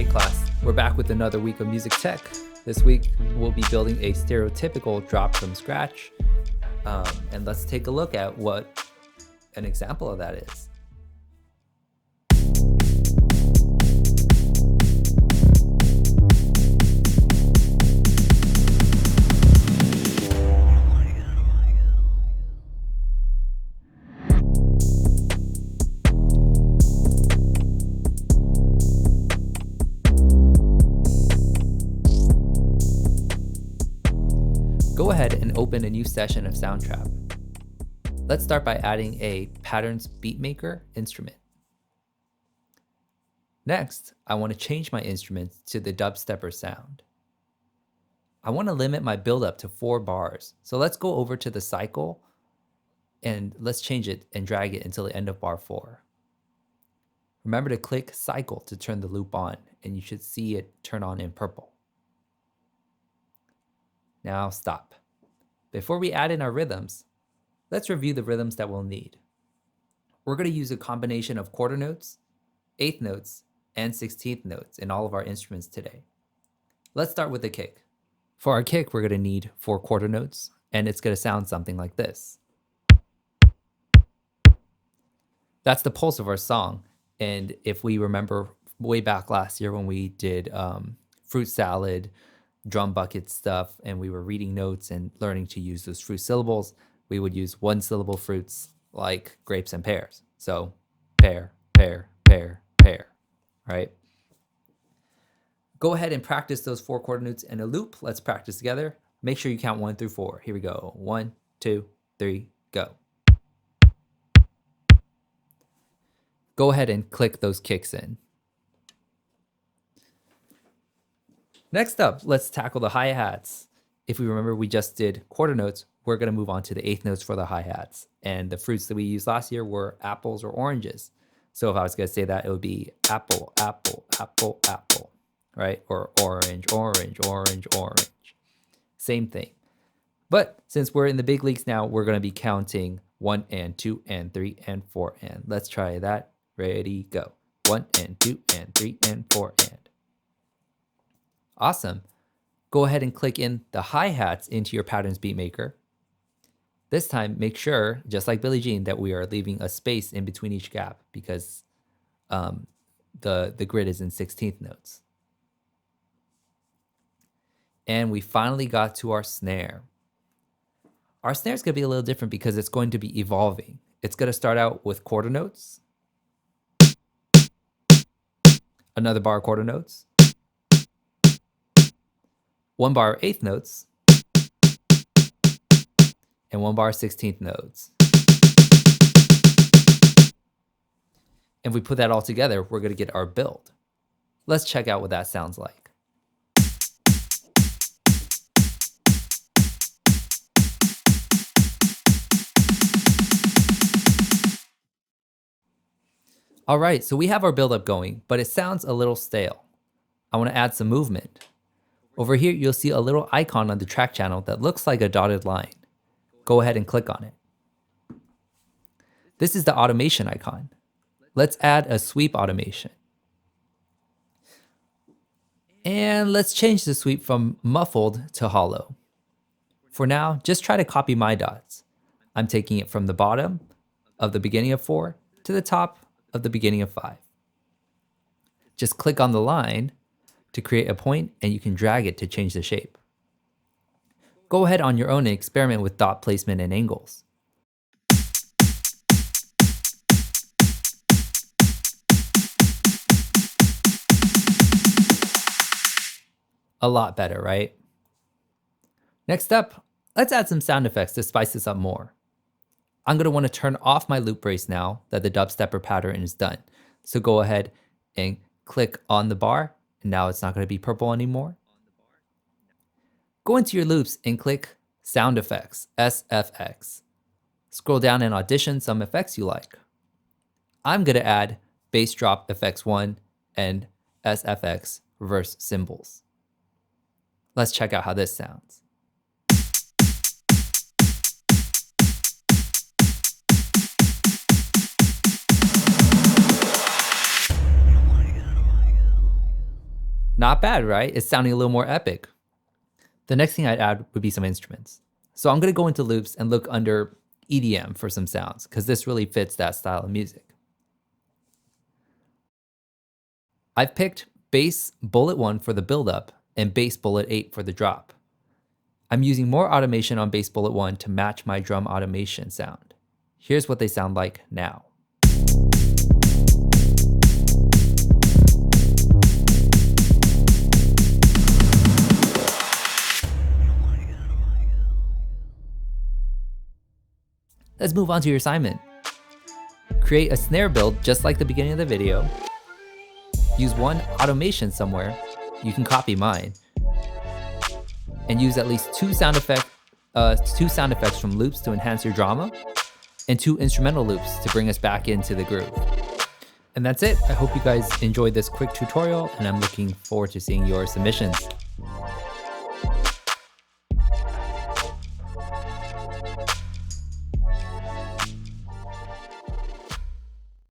Hey class, we're back with another week of music tech. This week we'll be building a stereotypical drop from scratch. And let's take a look at what an example of that is. Go ahead and open a new session of Soundtrap. Let's start by adding a patterns beatmaker instrument. Next, I want to change my instrument to the dubstepper sound. I want to limit my buildup to 4 bars. So let's go over to the cycle and let's change it and drag it until the end of bar 4. Remember to click cycle to turn the loop on, and you should see it turn on in purple. Now stop. Before we add in our rhythms, let's review the rhythms that we'll need. We're going to use a combination of quarter notes, eighth notes, and 16th notes in all of our instruments today. Let's start with the kick. For our kick, we're going to need 4 quarter notes, and it's going to sound something like this. That's the pulse of our song. And if we remember way back last year when we did fruit salad, drum bucket stuff, and we were reading notes and learning to use those fruit syllables, we would use 1-syllable fruits like grapes and pears. So pear, pear, pear, pear, right? Go ahead and practice those 4 quarter notes in a loop. Let's practice together. Make sure you count 1 through 4. Here we go. 1, 2, 3, go. Go ahead and click those kicks in. Next up, let's tackle the hi-hats. If we remember, we just did quarter notes. We're going to move on to the eighth notes for the hi-hats. And the fruits that we used last year were apples or oranges. So if I was going to say that, it would be apple, apple, apple, apple, right? Or orange, orange, orange, orange. Same thing. But since we're in the big leagues now, we're going to be counting 1 and 2 and 3 and 4 and. Let's try that. Ready, go. 1 and 2 and 3 and 4 and. Awesome. Go ahead and click in the hi-hats into your patterns beatmaker. This time, make sure, just like Billie Jean, that we are leaving a space in between each gap because the grid is in 16th notes. And we finally got to our snare. Our snare is going to be a little different because it's going to be evolving. It's going to start out with quarter notes, another bar of quarter notes, 1 bar of eighth notes, and 1 bar of 16th notes. If we put that all together, we're going to get our build. Let's check out what that sounds like. All right, so we have our build up going, but it sounds a little stale. I want to add some movement. Over here, you'll see a little icon on the track channel that looks like a dotted line. Go ahead and click on it. This is the automation icon. Let's add a sweep automation. And let's change the sweep from muffled to hollow. For now, just try to copy my dots. I'm taking it from the bottom of the beginning of 4 to the top of the beginning of 5. Just click on the line to create a point, and you can drag it to change the shape. Go ahead on your own and experiment with dot placement and angles. A lot better, right? Next up, let's add some sound effects to spice this up more. I'm going to want to turn off my loop brace now that the dubstepper pattern is done. So go ahead and click on the bar. And now it's not going to be purple anymore. Go into your loops and click Sound Effects, SFX. Scroll down and audition some effects you like. I'm going to add Bass Drop Effects 1 and SFX Reverse Cymbals. Let's check out how this sounds. Not bad, right? It's sounding a little more epic. The next thing I'd add would be some instruments. So I'm gonna go into loops and look under EDM for some sounds, because this really fits that style of music. I've picked bass bullet 1 for the build-up and bass bullet 8 for the drop. I'm using more automation on bass bullet 1 to match my drum automation sound. Here's what they sound like now. Let's move on to your assignment. Create a snare build just like the beginning of the video. Use one automation somewhere. You can copy mine. And use at least two sound effects from loops to enhance your drama, and 2 instrumental loops to bring us back into the groove. And that's it. I hope you guys enjoyed this quick tutorial, and I'm looking forward to seeing your submissions.